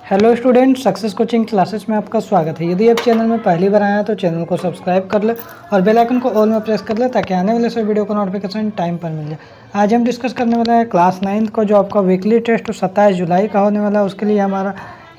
Hello student, success coaching classes में आपका स्वागत है। यदि आप चैनल में पहली बार आया तो चैनल को सब्सक्राइब कर ले और बेल आइकन को ऑल में प्रेस कर ले ताकि आने वाले सभी वीडियो का नोटिफिकेशन टाइम पर मिल जाए। आज हम डिस्कस करने वाला है क्लास 9 का जो आपका वीकली टेस्ट 27 जुलाई का होने वाला है। उसके लिए हमारा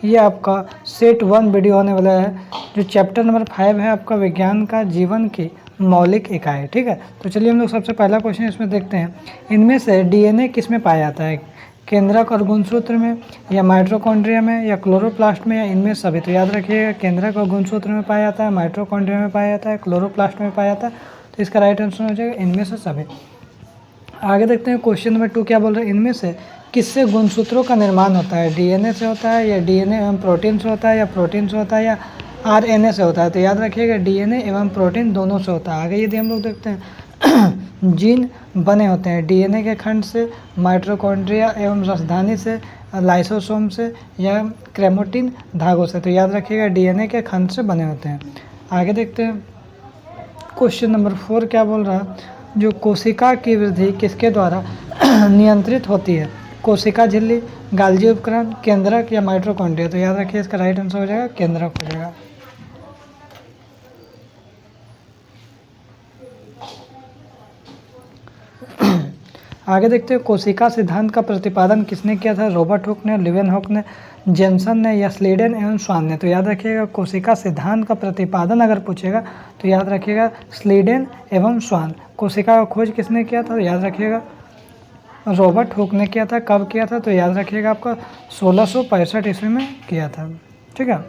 ये आपका सेट 1 वीडियो होने वाला है, जो चैप्टर नंबर 5 है आपका विज्ञान का जीवन की मौलिक इकाई। ठीक है, तो चलिए हम लोग सबसे पहला क्वेश्चन इसमें देखते हैं। इनमें से डीएनए किस में पाया जाता है? केंद्रक और गुणसूत्र में, या माइटोकॉन्ड्रिया में, या क्लोरोप्लास्ट में, या इनमें सभी? तो याद रखिएगा, केंद्रक और गुणसूत्र में पाया जाता है, माइटोकॉन्ड्रिया में पाया जाता है, क्लोरोप्लास्ट में पाया जाता है। तो इसका राइट आंसर हो जाएगा इनमें से सभी। आगे देखते हैं क्वेश्चन नंबर 2 क्या बोल रहे हैं। इनमें से किससे गुणसूत्रों का निर्माण होता है? डीएनए से होता है, या डीएनए एवं प्रोटीन से होता है, या प्रोटीन से होता है, या आरएनए से होता है? तो याद रखिएगा डीएनए एवं प्रोटीन दोनों से होता है। आगे यदि हम लोग देखते हैं जीन बने होते हैं डीएनए के खंड से, माइटोकॉन्ड्रिया एवं राजधानी से, लाइसोसोम से, या क्रोमैटिन धागों से? तो याद रखिएगा डीएनए के खंड से बने होते हैं। आगे देखते हैं क्वेश्चन नंबर 4 क्या बोल रहा है। जो कोशिका की वृद्धि किसके द्वारा नियंत्रित होती है? कोशिका झिल्ली, गाल्जी उपकरण, केंद्रक, या माइटोकॉन्ड्रिया? तो याद रखिए इसका राइट आंसर हो जाएगा केंद्रक हो जाएगा। आगे देखते हैं कोशिका सिद्धांत का प्रतिपादन किसने किया था? रॉबर्ट हुक ने, लीवेनहॉक ने, जेनसन ने, या स्लीडन एवं स्वान ने? तो याद रखिएगा कोशिका सिद्धांत का प्रतिपादन अगर पूछेगा तो याद रखिएगा स्लीडन एवं स्वान। कोशिका का खोज किसने किया था? तो याद रखिएगा रॉबर्ट हुक ने किया था। कब किया था? तो याद रखिएगा आपका 1665 ईस्वी में किया था। ठीक है,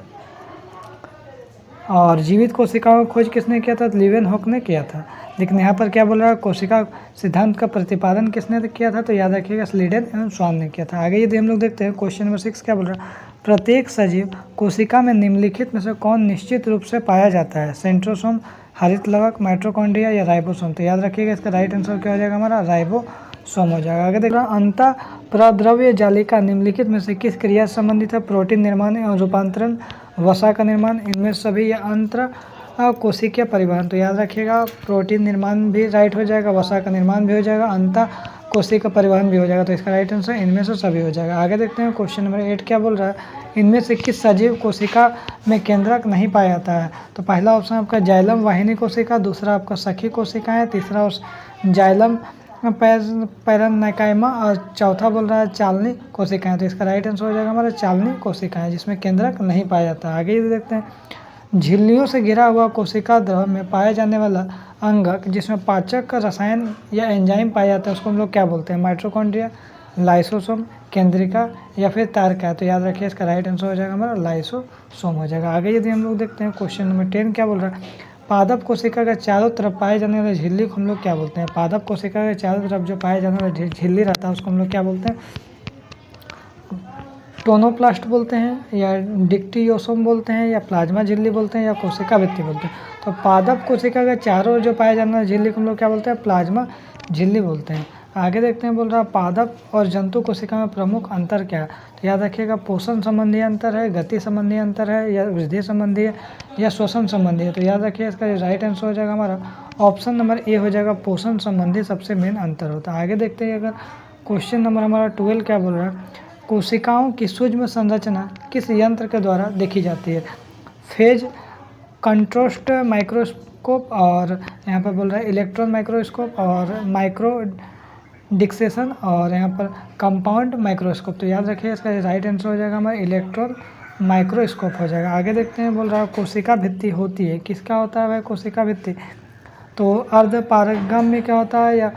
और जीवित कोशिकाओं की खोज किसने किया था? लीवेनहॉक ने किया था। लेकिन यहाँ पर क्या बोल रहा है, कोशिका सिद्धांत का प्रतिपादन किसने किया था? तो याद रखिएगा स्लीडन एवं स्वान ने किया था। आगे यदि हम लोग देखते हैं क्वेश्चन नंबर 6 क्या बोल रहा है। प्रत्येक सजीव कोशिका में निम्नलिखित में से कौन निश्चित रूप से पाया जाता है? सेंट्रोसोम, हरित लवक, माइटोकॉन्ड्रिया, या राइबोसोम? तो याद रखिएगा इसका राइट आंसर क्या हो जाएगा हमारा? राइबोसोम हो जाएगा। आगे देख रहा हूँ अंतः प्रद्रव्य जालिका निम्नलिखित में से किस क्रिया से संबंधित है? प्रोटीन निर्माण एवं रूपांतरण, वसा का निर्माण, इनमें सभी, या अंतर कोशिकीय परिवहन? तो याद रखिएगा प्रोटीन निर्माण भी राइट हो जाएगा, वसा का निर्माण भी हो जाएगा, अंतः कोशिका परिवहन भी हो जाएगा। तो इसका राइट आंसर इनमें से सभी हो जाएगा। आगे देखते हैं क्वेश्चन नंबर 8 क्या बोल रहा है। इनमें से किस सजीव कोशिका में केंद्रक नहीं पाया जाता है? तो पहला ऑप्शन आपका जाइलम वाहिनी कोशिका, दूसरा आपका सखी कोशिका है, तीसरा जाइलम पैरानाइकाइमा, और चौथा बोल रहा है चालनी कोशिकाएं। तो इसका राइट आंसर हो जाएगा हमारा चालनी कोशिकाएं, जिसमें केंद्रक नहीं पाया जाता। आगे ये देखते हैं झिल्लियों से घिरा हुआ कोशिका द्रव में पाया जाने वाला अंगक जिसमें पाचक का रसायन या एंजाइम पाया जाता है उसको हम लोग क्या बोलते हैं? माइटोकॉन्ड्रिया, लाइसोसोम, केंद्रिका, या फिर तारका? तो याद रखिए इसका राइट आंसर हो जाएगा हमारा लाइसोसोम हो जाएगा। आगे यदि हम लोग देखते हैं क्वेश्चन नंबर 10 क्या बोल रहा है। पादप कोशिका के चारों तरफ पाए जाने वाले झिल्ली को हम लोग क्या बोलते हैं? पादप कोशिका के चारों तरफ जो पाए जाने वाला झिल्ली रहता है उसको हम लोग क्या बोलते हैं? टोनोप्लास्ट बोलते हैं, या डिक्टियोसोम बोलते हैं, या प्लाज्मा झिल्ली बोलते हैं, या कोशिका भित्ति बोलते हैं? तो पादप कोशिका के चारों जो पाए जाने वाले झिल्ली को हम लोग क्या बोलते हैं? प्लाज्मा झिल्ली बोलते हैं। आगे देखते हैं बोल रहा पादप और जंतु कोशिका में प्रमुख अंतर क्या है? तो याद रखिएगा पोषण संबंधी अंतर है, गति संबंधी अंतर है, या वृद्धि संबंधी है, या श्वसन संबंधी है? तो याद रखिए इसका राइट आंसर हो जाएगा हमारा ऑप्शन नंबर ए हो जाएगा, पोषण संबंधी सबसे मेन अंतर होता है। आगे देखते हैं अगर क्वेश्चन नंबर हमारा 12 क्या बोल रहा है। कोशिकाओं की सूक्ष्म संरचना किस यंत्र के द्वारा देखी जाती है? फेज कंट्रास्ट माइक्रोस्कोप, और यहाँ पर बोल रहा है इलेक्ट्रॉन माइक्रोस्कोप, और माइक्रो डिक्सेशन, और यहाँ पर कंपाउंड माइक्रोस्कोप? तो याद रखिए इसका राइट आंसर हो जाएगा हमारा इलेक्ट्रॉन माइक्रोस्कोप हो जाएगा। आगे देखते हैं बोल रहा है कोशिका भित्ति होती है, किसका होता है भाई कोशिका भित्ति? तो अर्ध पारगम्य क्या होता है, या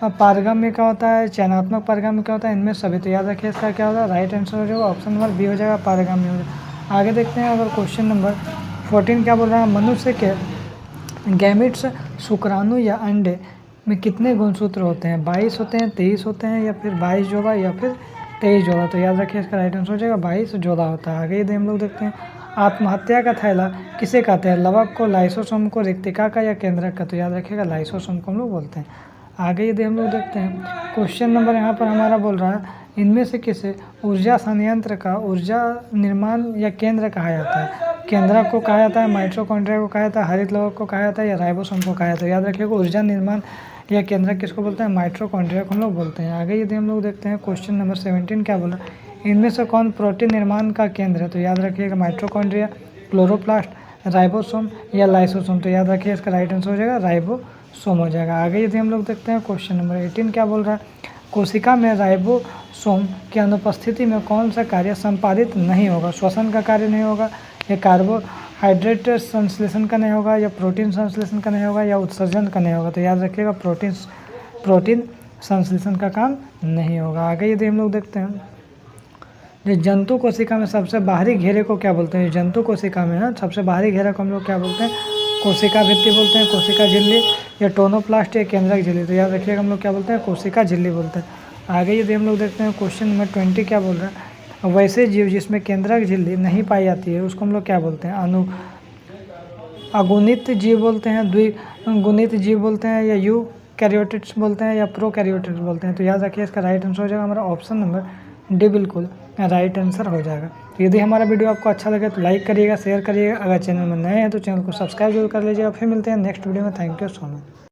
पारगम्य क्या होता है, चयनात्मक पारगम्य क्या होता है? इनमें सभी। तो याद रखिए इसका क्या होगा राइट आंसर हो जाएगा ऑप्शन नंबर बी हो जाएगा, पारगम्य हो जाएगा। आगे देखते हैं अगर क्वेश्चन नंबर 14 क्या बोल रहा है। मनुष्य के गैमेट्स शुक्राणु या अंडे में कितने गुणसूत्र होते हैं? 22 होते हैं, 23 होते हैं, या फिर 22 जोड़ा, या फिर 23 जोड़ा? तो याद रखिए इसका राइट आंसर हो जाएगा 22 जोड़ा होता है। आगे यदि हम लोग देखते हैं आत्महत्या का थैला किसे कहते हैं? लवक को, लाइसोसोम को, रिक्तिका का, या केंद्रक का? तो याद रखिएगा लाइसोसोम को हम लोग बोलते हैं। आगे यदि हम लोग देखते हैं क्वेश्चन नंबर यहाँ पर हमारा बोल रहा है इनमें से किसे ऊर्जा संयंत्र का ऊर्जा निर्माण या केंद्र कहा जाता है? केंद्रक को कहा जाता है, माइटोकॉन्ड्रिया को कहा जाता है, हरित लवक को कहा जाता है, या राइबोसोम को कहा जाता है? याद रखिएगा ऊर्जा निर्माण या केंद्रक किसको बोलते हैं? माइटोकॉन्ड्रिया को हम लोग बोलते हैं। आगे यदि हम लोग देखते हैं क्वेश्चन नंबर 17 क्या बोला। इनमें से कौन प्रोटीन निर्माण का केंद्र है? तो याद रखिएगा माइटोकॉन्ड्रिया, क्लोरोप्लास्ट, राइबोसोम या लाइसोसोम। तो याद रखिए इसका राइट आंसर हो जाएगा राइबोसोम हो जाएगा। आगे यदि हम लोग देखते हैं क्वेश्चन नंबर 18 क्या बोल रहा है, कोशिका में राइबोसोम की अनुपस्थिति में कौन सा कार्य संपादित नहीं होगा? श्वसन का कार्य नहीं होगा, या कार्बोहाइड्रेट संश्लेषण का नहीं होगा, या प्रोटीन संश्लेषण का नहीं होगा, या उत्सर्जन का नहीं होगा। तो याद रखिएगा प्रोटीन संश्लेषण का काम नहीं होगा। आगे यदि हम लोग देखते हैं जो जंतु कोशिका में सबसे बाहरी घेरे को क्या बोलते हैं? जंतु कोशिका में है सबसे बाहरी घेरे को हम लोग क्या बोलते हैं? कोशिका भित्ति बोलते हैं, कोशिका झिल्ली, या टोनोप्लास्ट, या केंद्रक झिल्ली। तो याद रखिएगा हम लोग क्या बोलते हैं? कोशिका झिल्ली बोलते हैं। आगे यदि हम लोग देखते हैं क्वेश्चन नंबर 20 क्या बोल रहा है, वैसे जीव जिसमें केंद्रक झिल्ली नहीं पाई जाती है उसको हम लोग क्या बोलते हैं? अगुणित जीव बोलते हैं, द्विगुणित जीव बोलते हैं, या यूकैरियोटिक्स बोलते हैं, या प्रोकैरियोटिक्स बोलते हैं। तो याद रखिए इसका राइट आंसर हो जाएगा हमारा ऑप्शन नंबर डी बिल्कुल राइट आंसर हो जाएगा। तो यदि हमारा वीडियो आपको अच्छा लगे तो लाइक करिएगा, शेयर करिएगा। अगर चैनल में नए हैं तो चैनल को सब्सक्राइब जरूर कर लीजिएगा। फिर मिलते हैं नेक्स्ट वीडियो में। Thank you so much.